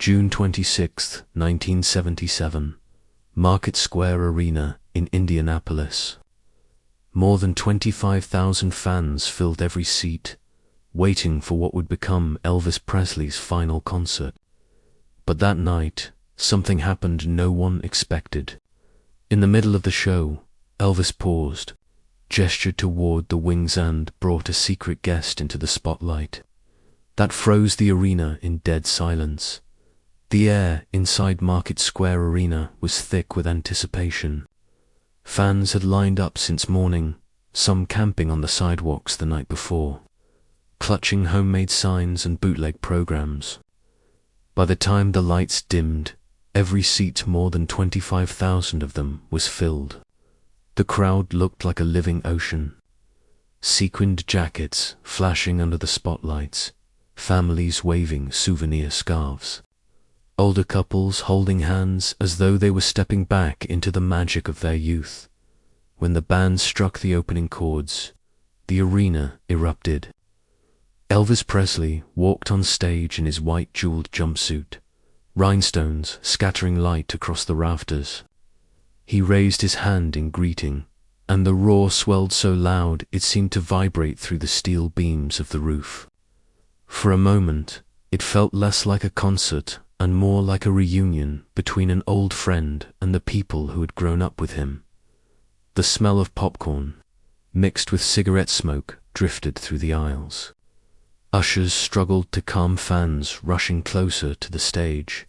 June 26, 1977, Market Square Arena in Indianapolis. More than 25,000 fans filled every seat, waiting for what would become Elvis Presley's final concert. But that night, something happened no one expected. In the middle of the show, Elvis paused, gestured toward the wings and brought a secret guest into the spotlight. That froze the arena in dead silence. The air inside Market Square Arena was thick with anticipation. Fans had lined up since morning, some camping on the sidewalks the night before, clutching homemade signs and bootleg programs. By the time the lights dimmed, every seat, more than 25,000 of them, was filled. The crowd looked like a living ocean. Sequined jackets flashing under the spotlights, families waving souvenir scarves. Older couples holding hands as though they were stepping back into the magic of their youth. When the band struck the opening chords, the arena erupted. Elvis Presley walked on stage in his white jeweled jumpsuit, rhinestones scattering light across the rafters. He raised his hand in greeting, and the roar swelled so loud it seemed to vibrate through the steel beams of the roof. For a moment, it felt less like a concert and more like a reunion between an old friend and the people who had grown up with him. The smell of popcorn, mixed with cigarette smoke, drifted through the aisles. Ushers struggled to calm fans rushing closer to the stage.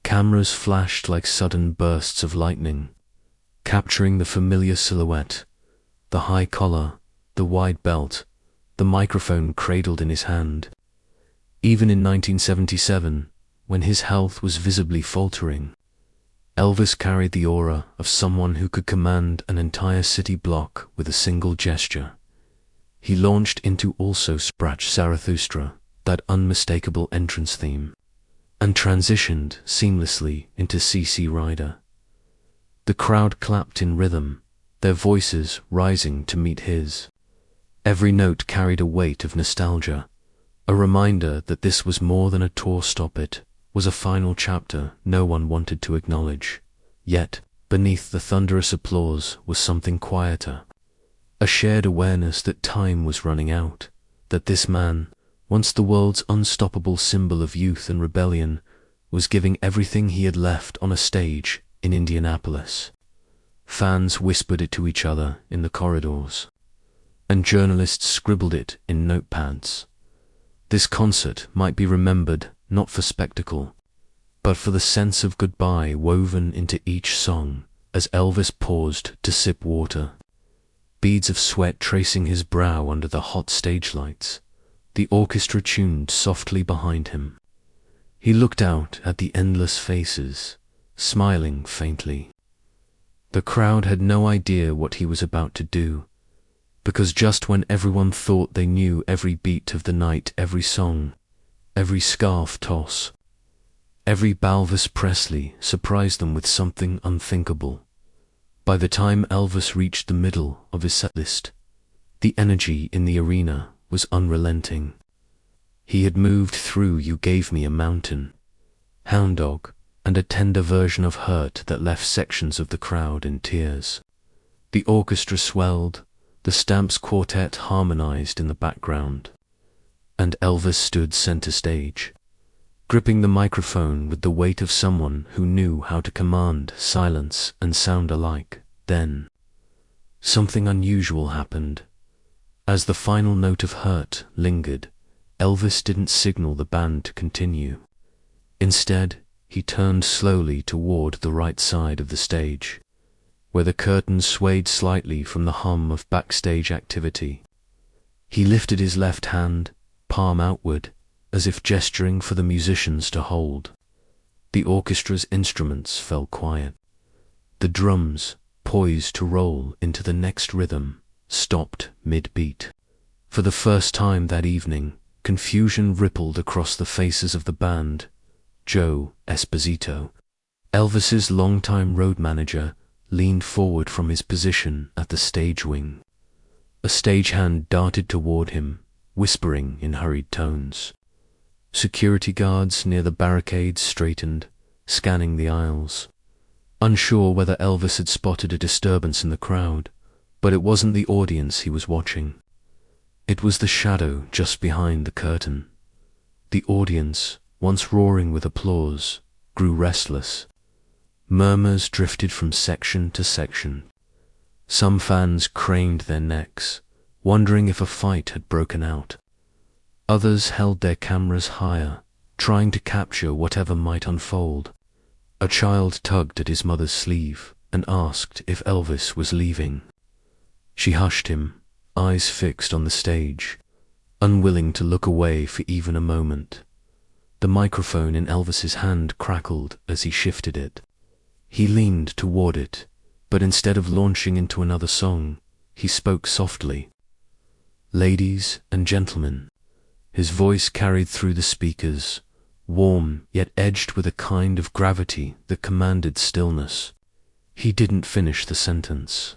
Cameras flashed like sudden bursts of lightning, capturing the familiar silhouette, the high collar, the wide belt, the microphone cradled in his hand. Even in 1977, when his health was visibly faltering, Elvis carried the aura of someone who could command an entire city block with a single gesture. He launched into Also Sprach Zarathustra, that unmistakable entrance theme, and transitioned seamlessly into CC Rider. The crowd clapped in rhythm, their voices rising to meet his. Every note carried a weight of nostalgia, a reminder that this was more than a tour stop-it, was a final chapter no one wanted to acknowledge. Yet, beneath the thunderous applause was something quieter, a shared awareness that time was running out, that this man, once the world's unstoppable symbol of youth and rebellion, was giving everything he had left on a stage in Indianapolis. Fans whispered it to each other in the corridors, and journalists scribbled it in notepads. This concert might be remembered not for spectacle, but for the sense of goodbye woven into each song as Elvis paused to sip water, beads of sweat tracing his brow under the hot stage lights. The orchestra tuned softly behind him. He looked out at the endless faces, smiling faintly. The crowd had no idea what he was about to do, because just when everyone thought they knew every beat of the night, every song, every scarf toss, every Elvis Presley surprised them with something unthinkable. By the time Elvis reached the middle of his setlist, the energy in the arena was unrelenting. He had moved through You Gave Me a Mountain, Hound Dog, and a tender version of Hurt that left sections of the crowd in tears. The orchestra swelled, the Stamps Quartet harmonized in the background, and Elvis stood center stage, gripping the microphone with the weight of someone who knew how to command silence and sound alike. Then, something unusual happened. As the final note of Hurt lingered, Elvis didn't signal the band to continue. Instead, he turned slowly toward the right side of the stage, where the curtains swayed slightly from the hum of backstage activity. He lifted his left hand, palm outward, as if gesturing for the musicians to hold. The orchestra's instruments fell quiet. The drums, poised to roll into the next rhythm, stopped mid-beat. For the first time that evening, confusion rippled across the faces of the band. Joe Esposito, Elvis's longtime road manager, leaned forward from his position at the stage wing. A stagehand darted toward him, whispering in hurried tones, Security guards near the barricades straightened, scanning the aisles, unsure whether Elvis had spotted a disturbance in the crowd. But it wasn't the audience he was watching. It was the shadow just behind the curtain. The audience, once roaring with applause, grew restless. Murmurs drifted from section to section. Some fans craned their necks, wondering if a fight had broken out. Others held their cameras higher, trying to capture whatever might unfold. A child tugged at his mother's sleeve and asked if Elvis was leaving. She hushed him, eyes fixed on the stage, unwilling to look away for even a moment. The microphone in Elvis's hand crackled as he shifted it. He leaned toward it, but instead of launching into another song, he spoke softly. "Ladies and gentlemen," his voice carried through the speakers, warm yet edged with a kind of gravity that commanded stillness. He didn't finish the sentence.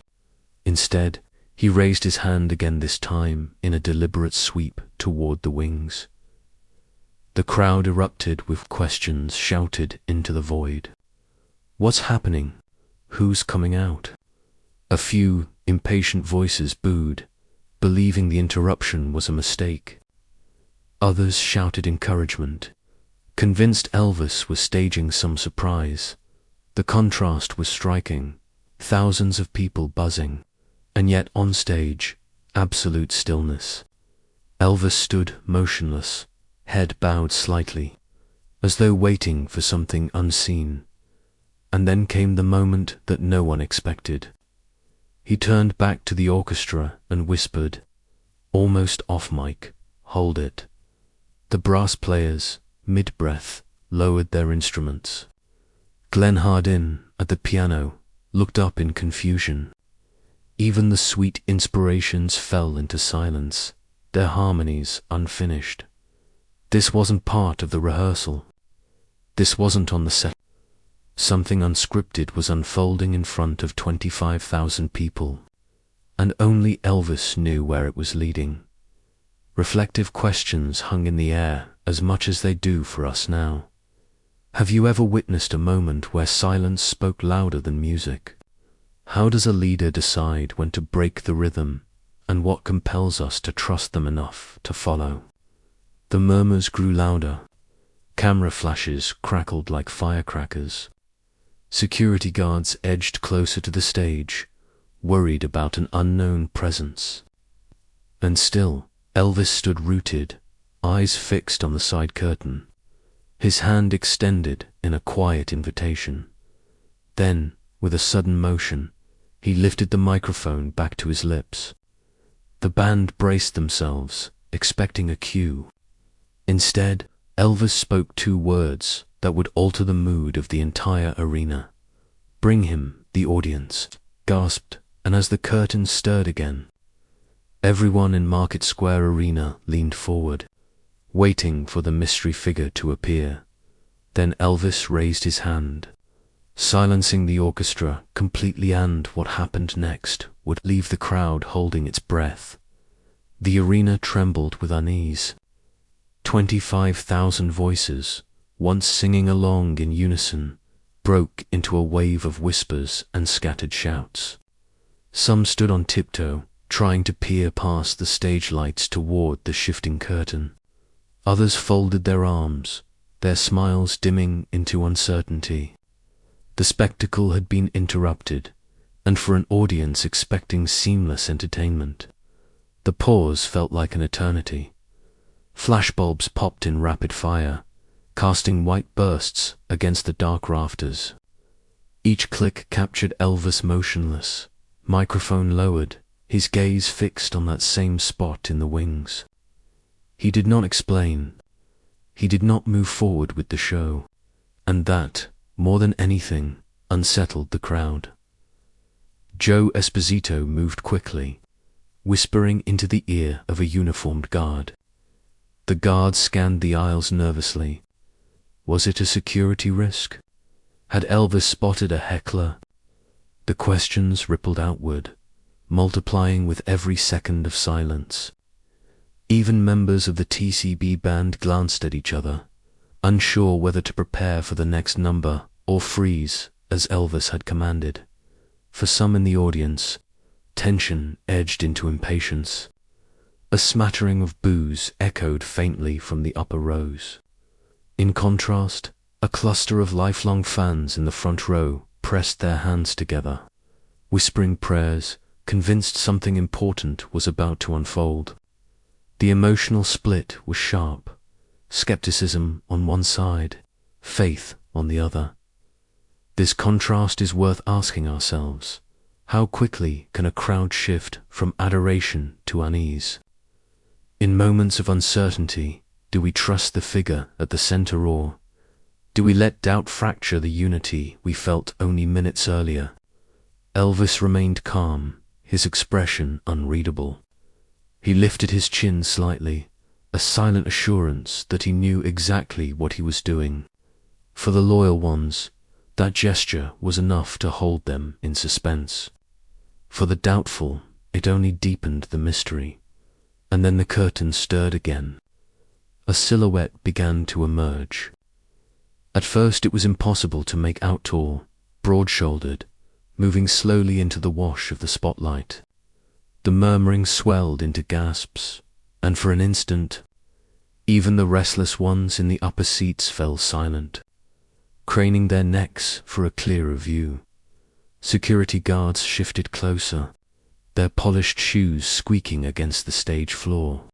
Instead, he raised his hand again, this time in a deliberate sweep toward the wings. The crowd erupted with questions shouted into the void. "What's happening? Who's coming out?" A few impatient voices booed, believing the interruption was a mistake. Others shouted encouragement, convinced Elvis was staging some surprise. The contrast was striking, thousands of people buzzing, and yet on stage, absolute stillness. Elvis stood motionless, head bowed slightly, as though waiting for something unseen. And then came the moment that no one expected. He turned back to the orchestra and whispered, almost off mic, "Hold it." The brass players, mid-breath, lowered their instruments. Glenn Hardin, at the piano, looked up in confusion. Even the sweet inspirations fell into silence, their harmonies unfinished. This wasn't part of the rehearsal. This wasn't on the set. Something unscripted was unfolding in front of 25,000 people, and only Elvis knew where it was leading. Reflective questions hung in the air as much as they do for us now. Have you ever witnessed a moment where silence spoke louder than music? How does a leader decide when to break the rhythm, and what compels us to trust them enough to follow? The murmurs grew louder. Camera flashes crackled like firecrackers. Security guards edged closer to the stage, worried about an unknown presence. And still, Elvis stood rooted, eyes fixed on the side curtain, his hand extended in a quiet invitation. Then, with a sudden motion, he lifted the microphone back to his lips. The band braced themselves, expecting a cue. Instead, Elvis spoke two words that would alter the mood of the entire arena. "Bring him," the audience gasped, and as the curtain stirred again, everyone in Market Square Arena leaned forward, waiting for the mystery figure to appear. Then Elvis raised his hand, silencing the orchestra completely, and what happened next would leave the crowd holding its breath. The arena trembled with unease. 25,000 voices, once singing along in unison, broke into a wave of whispers and scattered shouts. Some stood on tiptoe, trying to peer past the stage lights toward the shifting curtain. Others folded their arms, their smiles dimming into uncertainty. The spectacle had been interrupted, and for an audience expecting seamless entertainment, the pause felt like an eternity. Flashbulbs popped in rapid fire, casting white bursts against the dark rafters. Each click captured Elvis motionless, microphone lowered, his gaze fixed on that same spot in the wings. He did not explain. He did not move forward with the show, and that, more than anything, unsettled the crowd. Joe Esposito moved quickly, whispering into the ear of a uniformed guard. The guard scanned the aisles nervously. Was it a security risk? Had Elvis spotted a heckler? The questions rippled outward, multiplying with every second of silence. Even members of the TCB band glanced at each other, unsure whether to prepare for the next number or freeze as Elvis had commanded. For some in the audience, tension edged into impatience. A smattering of boos echoed faintly from the upper rows. In contrast, a cluster of lifelong fans in the front row pressed their hands together, whispering prayers, convinced something important was about to unfold. The emotional split was sharp, skepticism on one side, faith on the other. This contrast is worth asking ourselves. How quickly can a crowd shift from adoration to unease? In moments of uncertainty, do we trust the figure at the center, or do we let doubt fracture the unity we felt only minutes earlier? Elvis remained calm, his expression unreadable. He lifted his chin slightly, a silent assurance that he knew exactly what he was doing. For the loyal ones, that gesture was enough to hold them in suspense. For the doubtful, it only deepened the mystery. And then the curtain stirred again. A silhouette began to emerge. At first it was impossible to make out tall, broad-shouldered, moving slowly into the wash of the spotlight. The murmuring swelled into gasps, and for an instant, even the restless ones in the upper seats fell silent, craning their necks for a clearer view. Security guards shifted closer, their polished shoes squeaking against the stage floor.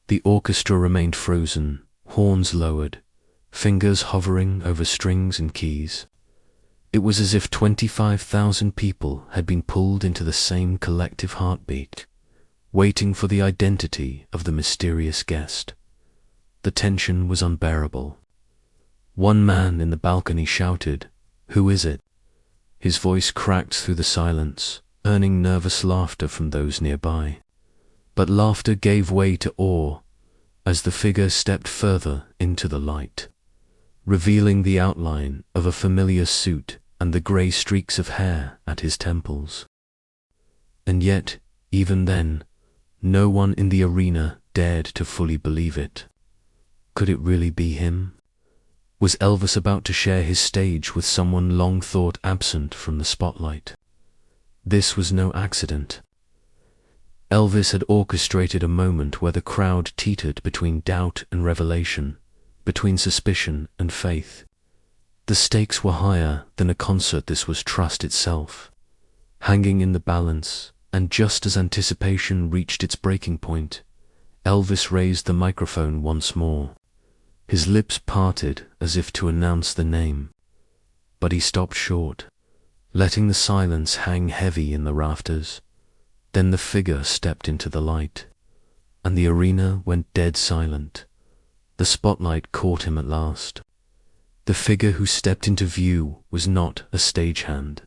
The orchestra remained frozen, horns lowered, fingers hovering over strings and keys. It was as if 25,000 people had been pulled into the same collective heartbeat, waiting for the identity of the mysterious guest. The tension was unbearable. One man in the balcony shouted, "Who is it?" His voice cracked through the silence, earning nervous laughter from those nearby. But laughter gave way to awe as the figure stepped further into the light, revealing the outline of a familiar suit and the grey streaks of hair at his temples. And yet, even then, no one in the arena dared to fully believe it. Could it really be him? Was Elvis about to share his stage with someone long thought absent from the spotlight? This was no accident. Elvis had orchestrated a moment where the crowd teetered between doubt and revelation, between suspicion and faith. The stakes were higher than a concert. This was trust itself, hanging in the balance, and just as anticipation reached its breaking point, Elvis raised the microphone once more. His lips parted as if to announce the name, but he stopped short, letting the silence hang heavy in the rafters. Then the figure stepped into the light, and the arena went dead silent. The spotlight caught him at last. The figure who stepped into view was not a stagehand,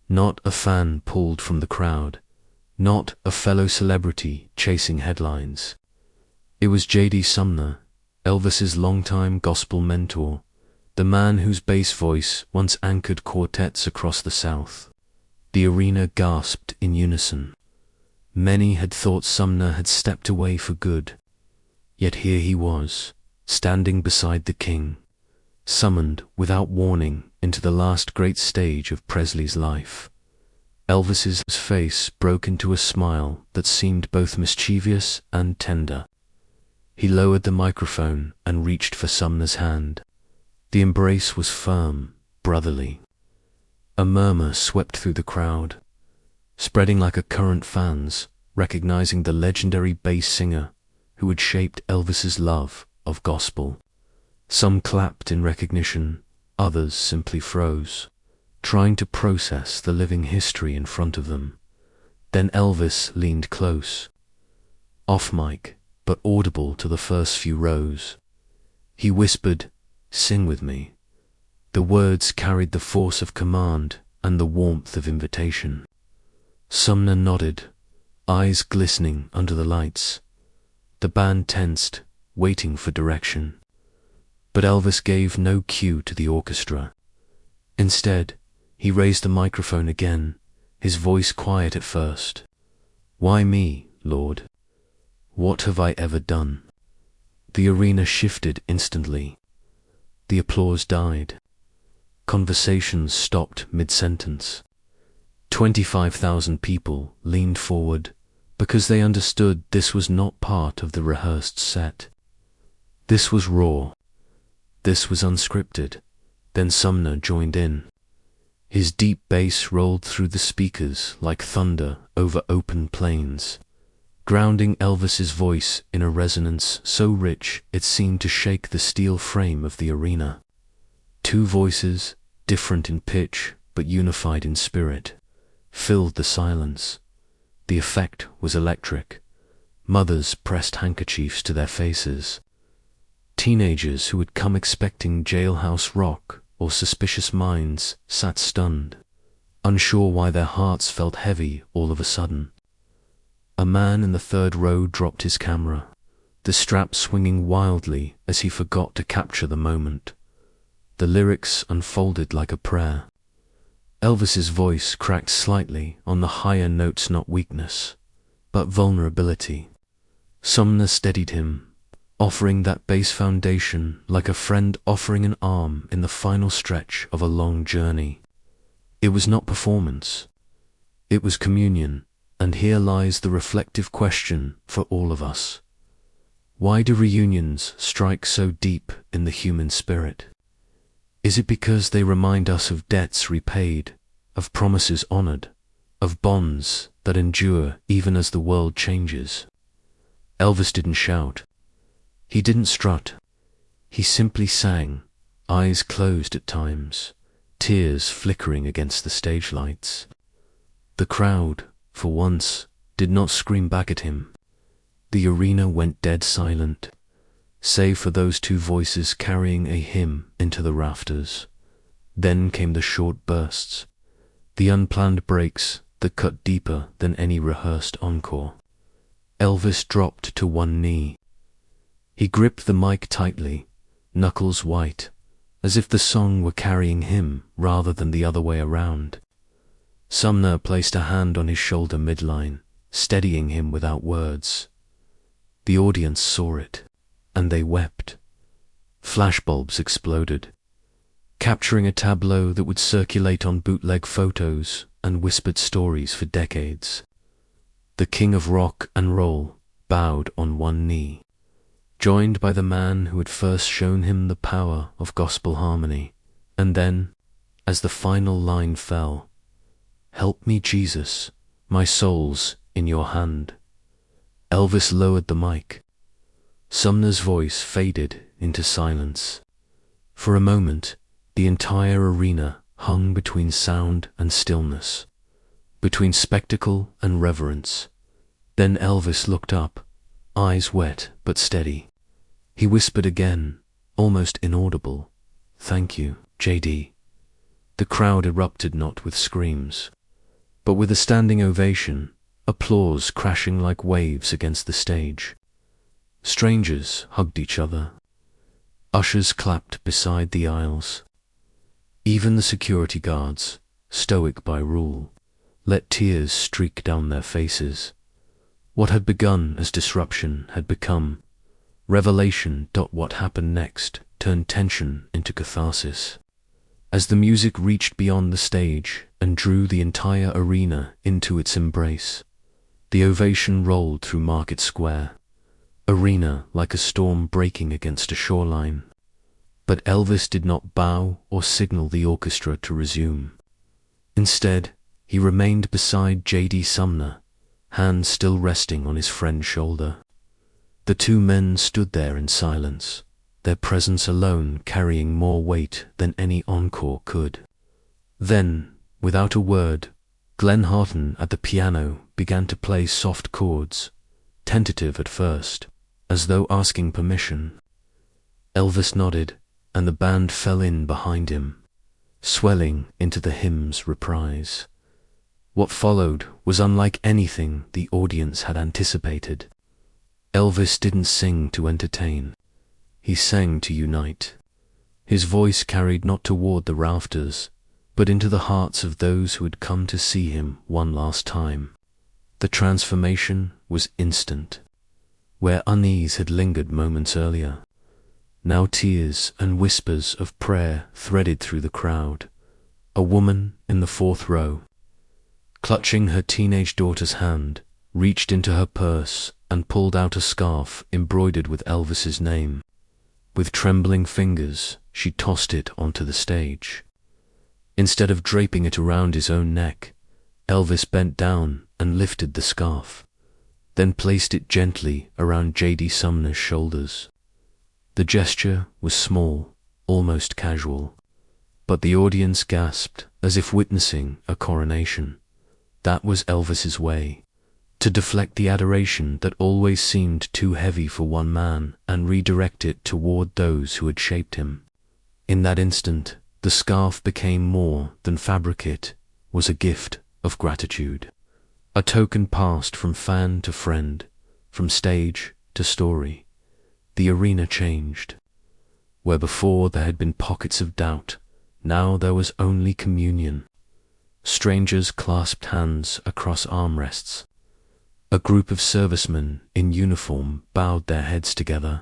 not a fan pulled from the crowd, not a fellow celebrity chasing headlines. It was J.D. Sumner, Elvis's longtime gospel mentor, the man whose bass voice once anchored quartets across the South. The arena gasped in unison. Many had thought Sumner had stepped away for good, yet here he was, standing beside the king, summoned without warning into the last great stage of Presley's life. Elvis's face broke into a smile that seemed both mischievous and tender. He lowered the microphone and reached for Sumner's hand. The embrace was firm, brotherly. A murmur swept through the crowd, spreading like a current fans, recognizing the legendary bass singer who had shaped Elvis's love of gospel. Some clapped in recognition, others simply froze, trying to process the living history in front of them. Then Elvis leaned close, off mic, but audible to the first few rows. He whispered, "Sing with me." The words carried the force of command and the warmth of invitation. Sumner nodded, eyes glistening under the lights. The band tensed, waiting for direction. But Elvis gave no cue to the orchestra. Instead, he raised the microphone again, his voice quiet at first. "Why me, Lord? What have I ever done? The arena shifted instantly. The applause died. Conversations stopped mid-sentence. 25,000 people leaned forward because they understood this was not part of the rehearsed set. This was raw. This was unscripted. Then Sumner joined in. His deep bass rolled through the speakers like thunder over open plains, grounding Elvis's voice in a resonance so rich it seemed to shake the steel frame of the arena. Two voices, different in pitch but unified in spirit, filled the silence. The effect was electric. Mothers pressed handkerchiefs to their faces. Teenagers who had come expecting jailhouse rock or Suspicious Minds sat stunned, unsure why their hearts felt heavy all of a sudden. A man in the third row dropped his camera, the strap swinging wildly as he forgot to capture the moment. The lyrics unfolded like a prayer. Elvis's voice cracked slightly on the higher notes, not weakness, but vulnerability. Sumner steadied him, offering that bass foundation like a friend offering an arm in the final stretch of a long journey. It was not performance. It was communion, and here lies the reflective question for all of us. Why do reunions strike so deep in the human spirit? Is it because they remind us of debts repaid, of promises honored, of bonds that endure even as the world changes? Elvis didn't shout. He didn't strut. He simply sang, eyes closed at times, tears flickering against the stage lights. The crowd, for once, did not scream back at him. The arena went dead silent, save for those two voices carrying a hymn into the rafters. Then came the short bursts, the unplanned breaks that cut deeper than any rehearsed encore. Elvis dropped to one knee. He gripped the mic tightly, knuckles white, as if the song were carrying him rather than the other way around. Sumner placed a hand on his shoulder midline, steadying him without words. The audience saw it, and they wept. Flashbulbs exploded, capturing a tableau that would circulate on bootleg photos and whispered stories for decades. The king of rock and roll bowed on one knee, joined by the man who had first shown him the power of gospel harmony. And then, as the final line fell, "Help me, Jesus, my soul's in your hand," Elvis lowered the mic. Sumner's voice faded into silence. For a moment, the entire arena hung between sound and stillness, between spectacle and reverence. Then Elvis looked up, eyes wet but steady. He whispered again, almost inaudible, "Thank you, JD." The crowd erupted not with screams, but with a standing ovation, applause crashing like waves against the stage. Strangers hugged each other. Ushers clapped beside the aisles. Even the security guards, stoic by rule, let tears streak down their faces. What had begun as disruption had become revelation. What happened next turned tension into catharsis. As the music reached beyond the stage and drew the entire arena into its embrace, the ovation rolled through Market Square, arena like a storm breaking against a shoreline. But Elvis did not bow or signal the orchestra to resume. Instead, he remained beside J.D. Sumner, hand still resting on his friend's shoulder. The two men stood there in silence, their presence alone carrying more weight than any encore could. Then, without a word, Glenn Harton at the piano began to play soft chords, tentative at first, as though asking permission. Elvis nodded, and the band fell in behind him, swelling into the hymn's reprise. What followed was unlike anything the audience had anticipated. Elvis didn't sing to entertain. He sang to unite. His voice carried not toward the rafters, but into the hearts of those who had come to see him one last time. The transformation was instant. where unease had lingered moments earlier. Now tears and whispers of prayer threaded through the crowd. A woman in the fourth row, clutching her teenage daughter's hand, reached into her purse and pulled out a scarf embroidered with Elvis's name. With trembling fingers, she tossed it onto the stage. Instead of draping it around his own neck, Elvis bent down and lifted the scarf, then placed it gently around J.D. Sumner's shoulders. The gesture was small, almost casual, but the audience gasped as if witnessing a coronation. That was Elvis's way, to deflect the adoration that always seemed too heavy for one man and redirect it toward those who had shaped him. In that instant, the scarf became more than fabric. It was a gift of gratitude, a token passed from fan to friend, from stage to story. The arena changed. Where before there had been pockets of doubt, now there was only communion. Strangers clasped hands across armrests. A group of servicemen in uniform bowed their heads together.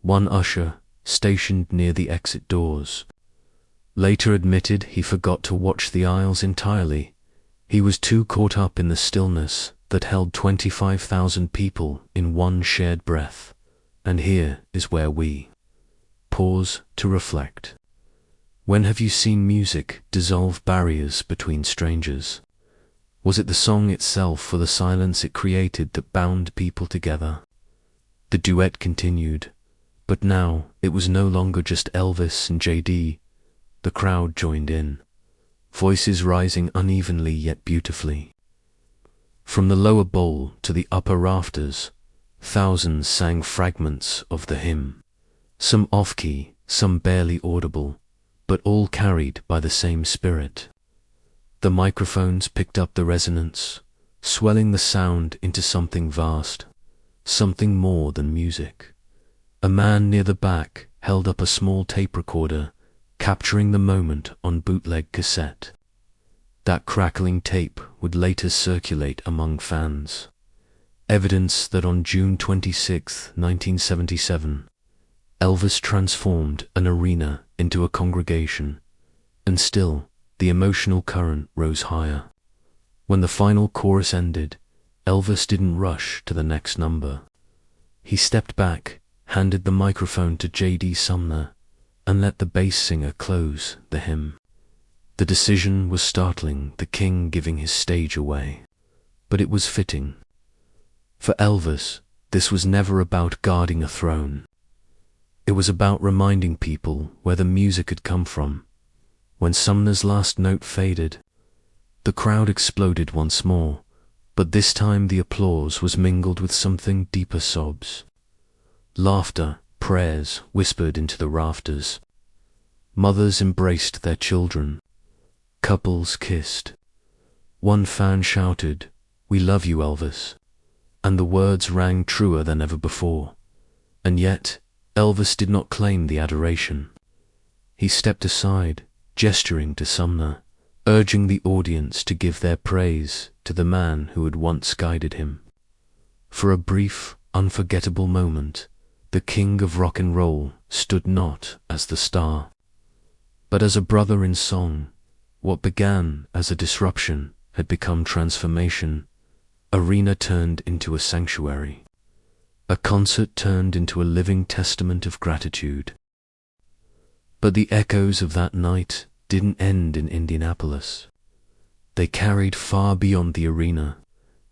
One usher, stationed near the exit doors, later admitted he forgot to watch the aisles entirely. He was too caught up in the stillness that held 25,000 people in one shared breath. And here is where we pause to reflect. When have you seen music dissolve barriers between strangers? Was it the song itself or the silence it created that bound people together? The duet continued, but now it was no longer just Elvis and J.D. The crowd joined in, voices rising unevenly yet beautifully. From the lower bowl to the upper rafters, thousands sang fragments of the hymn, some off-key, some barely audible, but all carried by the same spirit. The microphones picked up the resonance, swelling the sound into something vast, something more than music. A man near the back held up a small tape recorder, capturing the moment on bootleg cassette. That crackling tape would later circulate among fans. Evidence that on June 26, 1977, Elvis transformed an arena into a congregation, and still the emotional current rose higher. When the final chorus ended, Elvis didn't rush to the next number. He stepped back, handed the microphone to J.D. Sumner, and let the bass singer close the hymn. The decision was startling, the king giving his stage away, but it was fitting. For Elvis, this was never about guarding a throne. It was about reminding people where the music had come from. When Sumner's last note faded, the crowd exploded once more, but this time the applause was mingled with something deeper: sobs. Laughter, prayers whispered into the rafters. Mothers embraced their children. Couples kissed. One fan shouted, "We love you, Elvis," and the words rang truer than ever before. And yet, Elvis did not claim the adoration. He stepped aside, gesturing to Sumner, urging the audience to give their praise to the man who had once guided him. For a brief, unforgettable moment, the king of rock and roll stood not as the star, but as a brother in song. What began as a disruption had become transformation. Arena turned into a sanctuary. A concert turned into a living testament of gratitude. But the echoes of that night didn't end in Indianapolis. They carried far beyond the arena,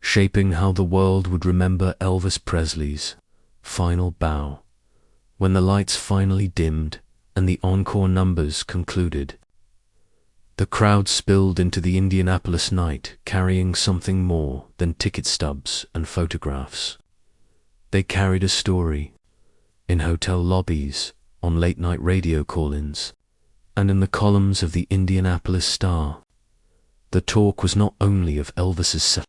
shaping how the world would remember Elvis Presley's final bow. When the lights finally dimmed and the encore numbers concluded, the crowd spilled into the Indianapolis night carrying something more than ticket stubs and photographs. They carried a story, in hotel lobbies, on late-night radio call-ins, and in the columns of the Indianapolis Star. The talk was not only of Elvis's set,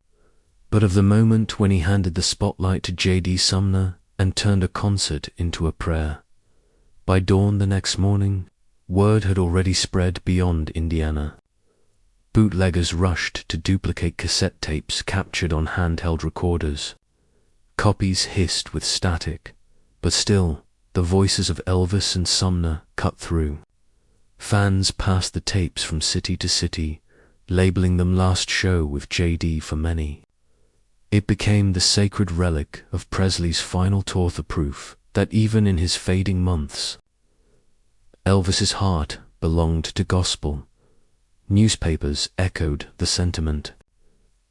but of the moment when he handed the spotlight to J.D. Sumner and turned a concert into a prayer. By dawn the next morning, word had already spread beyond Indiana. Bootleggers rushed to duplicate cassette tapes captured on handheld recorders. Copies hissed with static, but still, the voices of Elvis and Sumner cut through. Fans passed the tapes from city to city, labeling them last show with JD for many. It became the sacred relic of Presley's final tour, the proof that even in his fading months, Elvis's heart belonged to gospel. Newspapers echoed the sentiment.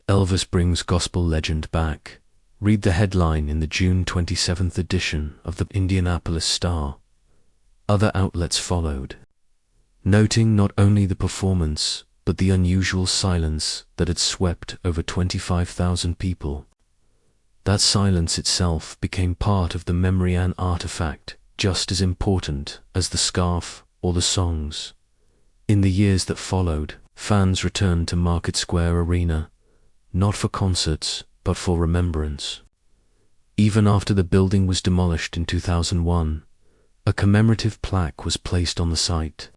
Elvis brings gospel legend back. Read the headline in the June 27th edition of the Indianapolis Star. Other outlets followed, noting not only the performance, but the unusual silence that had swept over 25,000 people. That silence itself became part of the memory, an artifact just as important as the scarf or the songs. In the years that followed, fans returned to Market Square Arena, not for concerts, but for remembrance. Even after the building was demolished in 2001, a commemorative plaque was placed on the site,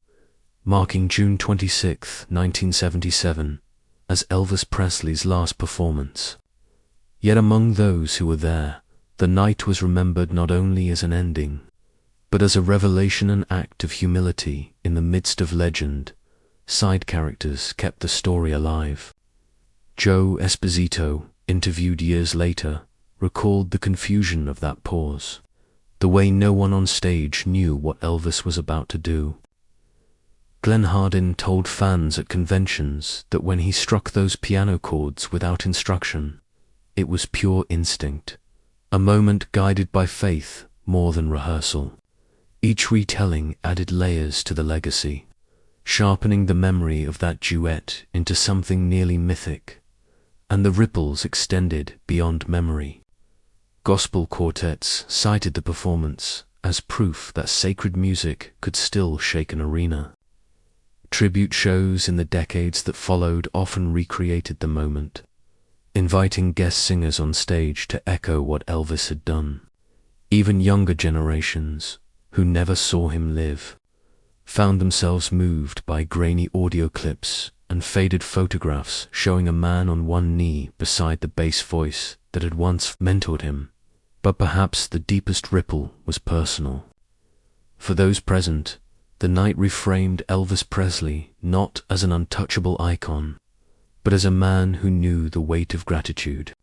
marking June 26, 1977, as Elvis Presley's last performance. Yet among those who were there, the night was remembered not only as an ending, but as a revelation, an act of humility in the midst of legend. Side characters kept the story alive. Joe Esposito, interviewed years later, recalled the confusion of that pause, the way no one on stage knew what Elvis was about to do. Glenn Hardin told fans at conventions that when he struck those piano chords without instruction, it was pure instinct, a moment guided by faith more than rehearsal. Each retelling added layers to the legacy, sharpening the memory of that duet into something nearly mythic, and the ripples extended beyond memory. Gospel quartets cited the performance as proof that sacred music could still shake an arena. Tribute shows in the decades that followed often recreated the moment, inviting guest singers on stage to echo what Elvis had done. Even younger generations, who never saw him live, found themselves moved by grainy audio clips and faded photographs showing a man on one knee beside the bass voice that had once mentored him. But perhaps the deepest ripple was personal. For those present, the night reframed Elvis Presley not as an untouchable icon, but as a man who knew the weight of gratitude.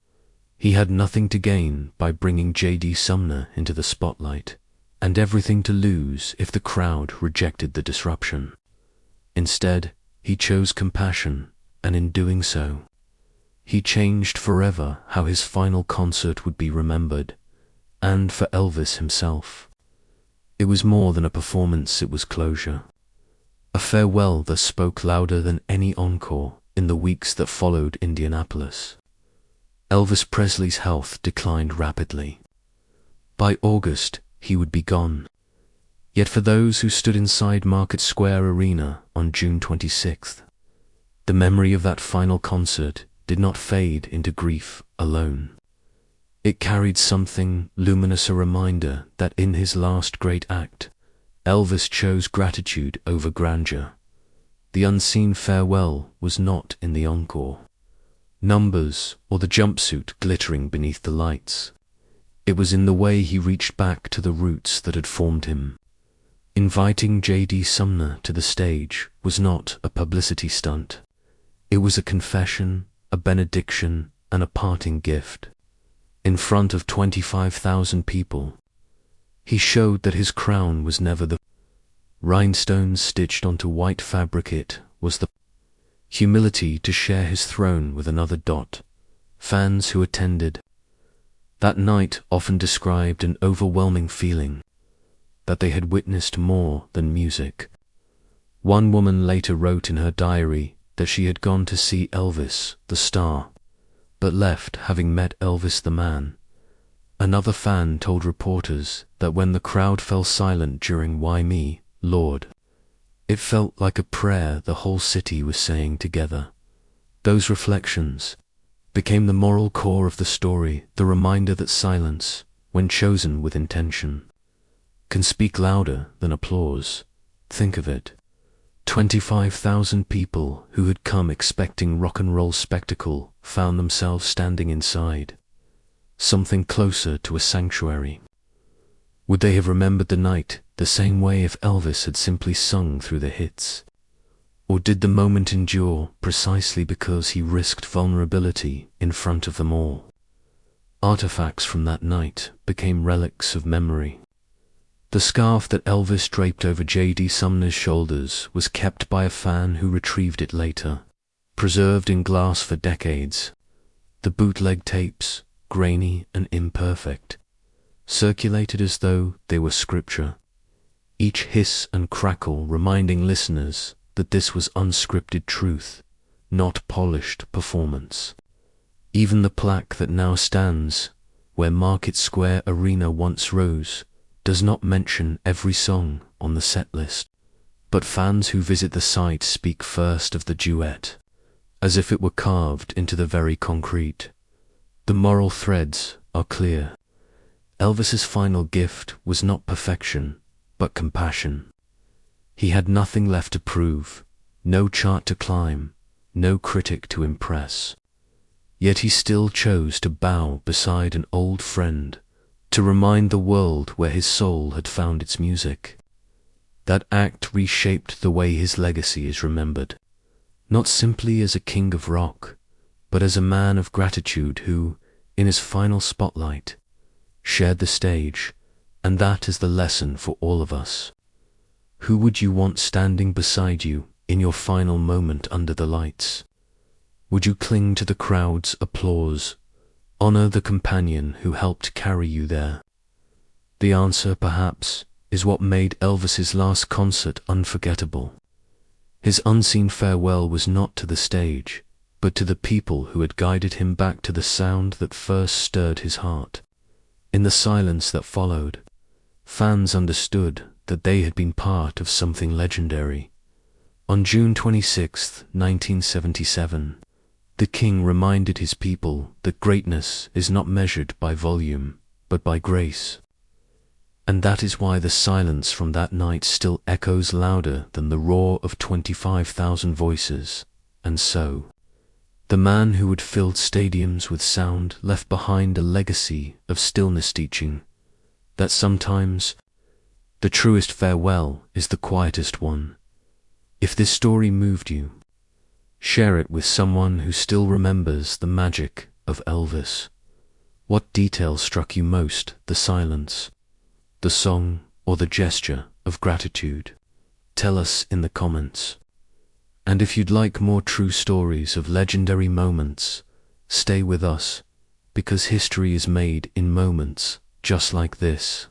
He had nothing to gain by bringing J.D. Sumner into the spotlight, and everything to lose if the crowd rejected the disruption. Instead, he chose compassion, and in doing so, he changed forever how his final concert would be remembered, and for Elvis himself. It was more than a performance, it was closure. A farewell that spoke louder than any encore in the weeks that followed Indianapolis. Elvis Presley's health declined rapidly. By August, he would be gone. Yet for those who stood inside Market Square Arena on June 26th, the memory of that final concert did not fade into grief alone. It carried something luminous, a reminder that in his last great act, Elvis chose gratitude over grandeur. The unseen farewell was not in the encore, numbers, or the jumpsuit glittering beneath the lights. It was in the way he reached back to the roots that had formed him. Inviting J.D. Sumner to the stage was not a publicity stunt. It was a confession, a benediction, and a parting gift. In front of 25,000 people, he showed that his crown was never the rhinestones stitched onto white fabric. It was the humility to share his throne with another. Fans who attended that night often described an overwhelming feeling that they had witnessed more than music. One woman later wrote in her diary that she had gone to see Elvis, the star, but left having met Elvis the man. Another fan told reporters that when the crowd fell silent during Why Me, Lord, it felt like a prayer the whole city was saying together. Those reflections became the moral core of the story, the reminder that silence, when chosen with intention, can speak louder than applause. Think of it. 25,000 people who had come expecting rock and roll spectacle found themselves standing inside, something closer to a sanctuary? Would they have remembered the night the same way if Elvis had simply sung through the hits? Or did the moment endure precisely because he risked vulnerability in front of them all? Artifacts from that night became relics of memory. The scarf that Elvis draped over J.D. Sumner's shoulders was kept by a fan who retrieved it later, preserved in glass for decades. The bootleg tapes, grainy and imperfect, circulated as though they were scripture, each hiss and crackle reminding listeners that this was unscripted truth, not polished performance. Even the plaque that now stands where Market Square Arena once rose does not mention every song on the set list, but fans who visit the site speak first of the duet, as if it were carved into the very concrete. The moral threads are clear. Elvis's final gift was not perfection, but compassion. He had nothing left to prove, no chart to climb, no critic to impress. Yet he still chose to bow beside an old friend, to remind the world where his soul had found its music. That act reshaped the way his legacy is remembered, not simply as a king of rock, but as a man of gratitude who, in his final spotlight, shared the stage, and that is the lesson for all of us. Who would you want standing beside you in your final moment under the lights? Would you cling to the crowd's applause, honor the companion who helped carry you there? The answer, perhaps, is what made Elvis's last concert unforgettable. His unseen farewell was not to the stage, but to the people who had guided him back to the sound that first stirred his heart. In the silence that followed, fans understood that they had been part of something legendary. On June 26, 1977, the King reminded his people that greatness is not measured by volume, but by grace. And that is why the silence from that night still echoes louder than the roar of 25,000 voices. And so, the man who had filled stadiums with sound left behind a legacy of stillness, teaching that sometimes the truest farewell is the quietest one. If this story moved you, share it with someone who still remembers the magic of Elvis. What detail struck you most, the silence, the song, or the gesture of gratitude? Tell us in the comments. And if you'd like more true stories of legendary moments, stay with us, because history is made in moments just like this.